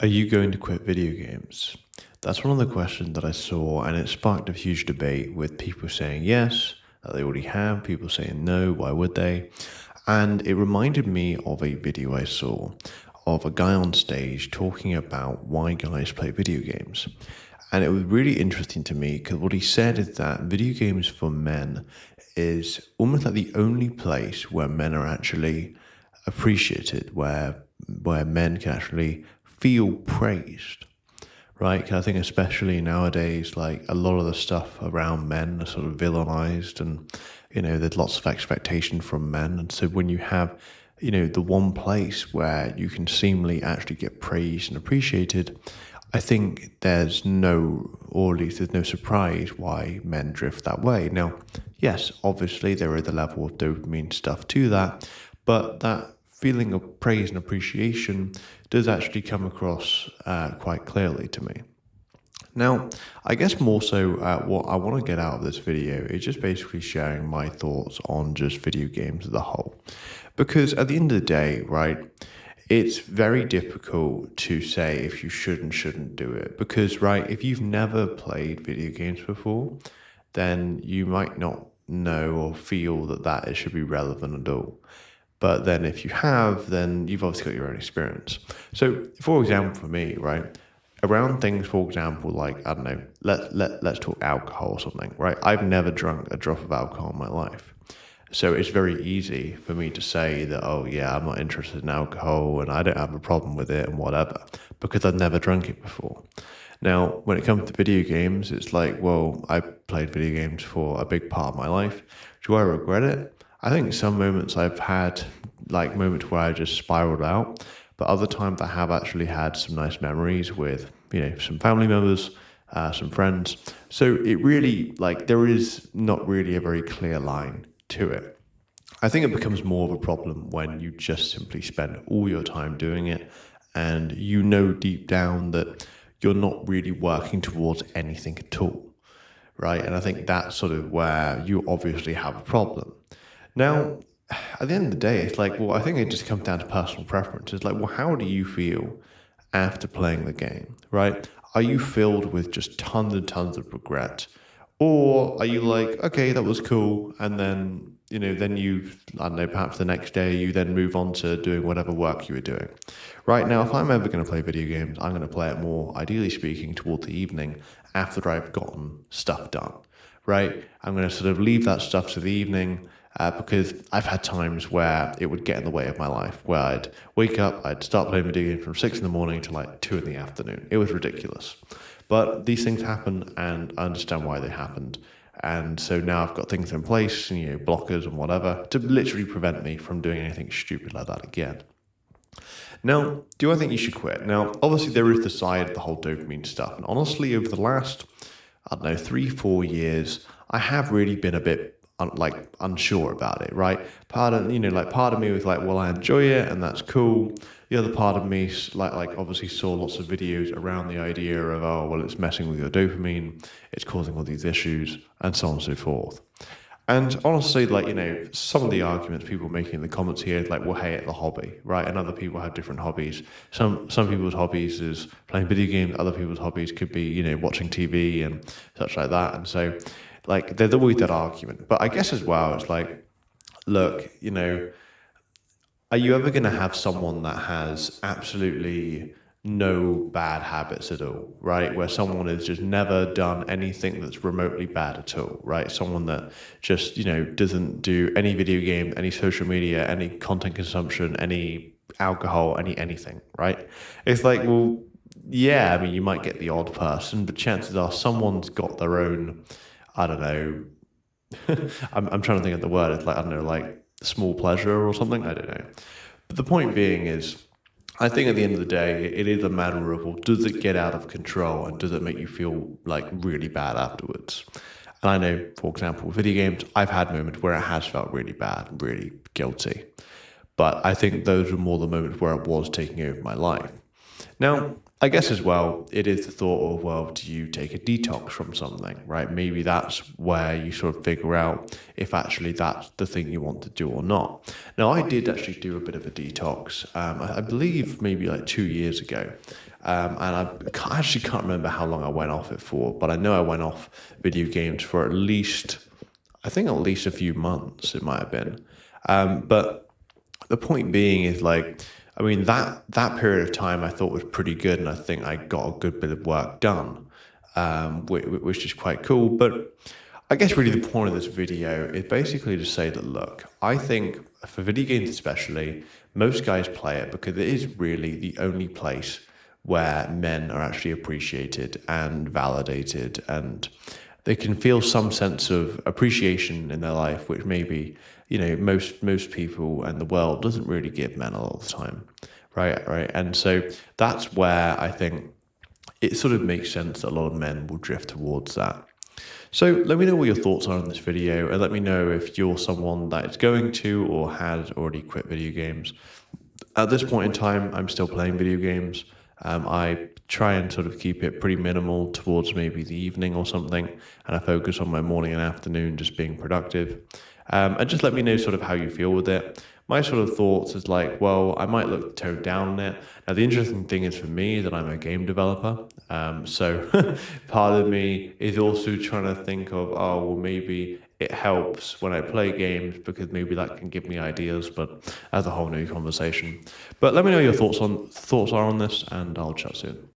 Are you going to quit video games? That's one of the questions that I saw, and it sparked a huge debate with people saying yes, that they already have, people saying no, why would they? And it reminded me of a video I saw of a guy on stage talking about why guys play video games. And it was really interesting to me because what he said is that video games for men is almost like the only place where men are actually appreciated, where men can actually feel praised, right? 'Cause I think especially nowadays, like a lot of the stuff around men are sort of villainized, and there's lots of expectation from men, and so when you have the one place where you can seemingly actually get praised and appreciated, I think there's no, or at least there's no surprise why men drift that way. Now, yes, obviously there is a level of dopamine stuff to that, but that feeling of praise and appreciation does actually come across quite clearly to me. Now, I guess more so what I want to get out of this video is just basically sharing my thoughts on just video games as a whole. Because at the end of the day, right, it's very difficult to say if you should and shouldn't do it. Because, right, if you've never played video games before, then you might not know or feel that it should be relevant at all. But then if you have, then you've obviously got your own experience. So, for example, for me, right, around things, for example, like, I don't know, let's talk alcohol or something, right? I've never drunk a drop of alcohol in my life. So it's very easy for me to say that, oh, yeah, I'm not interested in alcohol and I don't have a problem with it and whatever, because I've never drunk it before. Now, when it comes to video games, it's like, well, I played video games for a big part of my life. Do I regret it? I think some moments I've had, like moments where I just spiraled out, but other times I have actually had some nice memories with, some family members, some friends. So it really, like, there is not really a very clear line to it. I think it becomes more of a problem when you just simply spend all your time doing it and you know deep down that you're not really working towards anything at all, right? And I think that's sort of where you obviously have a problem. Now, at the end of the day, it's like, well, I think it just comes down to personal preference. It's like, well, how do you feel after playing the game, right? Are you filled with just tons and tons of regret? Or are you like, okay, that was cool, and then, then you, I don't know, perhaps the next day you then move on to doing whatever work you were doing. Right now, if I'm ever going to play video games, I'm going to play it more, ideally speaking, toward the evening after I've gotten stuff done, right? I'm going to sort of leave that stuff to the evening because I've had times where it would get in the way of my life, where I'd wake up, I'd start playing video games from 6 in the morning to like 2 in the afternoon. It was ridiculous. But these things happen, and I understand why they happened. And so now I've got things in place, blockers and whatever, to literally prevent me from doing anything stupid like that again. Now, do I think you should quit? Now, obviously, there is the side of the whole dopamine stuff. And honestly, over the last, I don't know, 3, 4 years, I have really been a bit unsure about it, right? Part of me was like, well, I enjoy it and that's cool. The other part of me, obviously saw lots of videos around the idea of, oh, well, it's messing with your dopamine, it's causing all these issues, and so on and so forth. And honestly, some of the arguments people making in the comments here, like, well, hey, it's a hobby, right? And other people have different hobbies. Some people's hobbies is playing video games. Other people's hobbies could be, watching TV and such like that. And so, like, there's always that argument. But I guess as well, it's like, look, are you ever going to have someone that has absolutely no bad habits at all, right? Where someone has just never done anything that's remotely bad at all, right? Someone that just, doesn't do any video game, any social media, any content consumption, any alcohol, anything, right? It's like, well, yeah, I mean, you might get the odd person, but chances are someone's got their own, I don't know, I'm trying to think of the word. It's like, I don't know, like small pleasure or something. I don't know. But the point being is, I think at the end of the day, it is a matter of, well, does it get out of control and does it make you feel like really bad afterwards? And I know, for example, with video games, I've had moments where it has felt really bad, really guilty. But I think those were more the moments where it was taking over my life. Now, I guess as well, it is the thought of, well, do you take a detox from something, right? Maybe that's where you sort of figure out if actually that's the thing you want to do or not. Now, I did actually do a bit of a detox, I believe maybe like 2 years ago. And I actually can't remember how long I went off it for, but I know I went off video games for at least, I think at least a few months, it might have been. But the point being is like, I mean, that period of time I thought was pretty good, and I think I got a good bit of work done, which is quite cool. But I guess really the point of this video is basically to say that, look, I think for video games especially, most guys play it because it is really the only place where men are actually appreciated and validated, and they can feel some sense of appreciation in their life, which maybe, most people and the world doesn't really give men a lot of the time, right? And so that's where I think it sort of makes sense that a lot of men will drift towards that. So let me know what your thoughts are on this video, and let me know if you're someone that is going to or has already quit video games. At this point in time, I'm still playing video games. I try and sort of keep it pretty minimal towards maybe the evening or something, and I focus on my morning and afternoon just being productive. And just let me know sort of how you feel with it. My sort of thoughts is like, well, I might look to tone down on it. Now, the interesting thing is for me that I'm a game developer. So part of me is also trying to think of, oh, well, maybe it helps when I play games because maybe that can give me ideas, but that's a whole new conversation. But let me know your thoughts are on this, and I'll chat soon.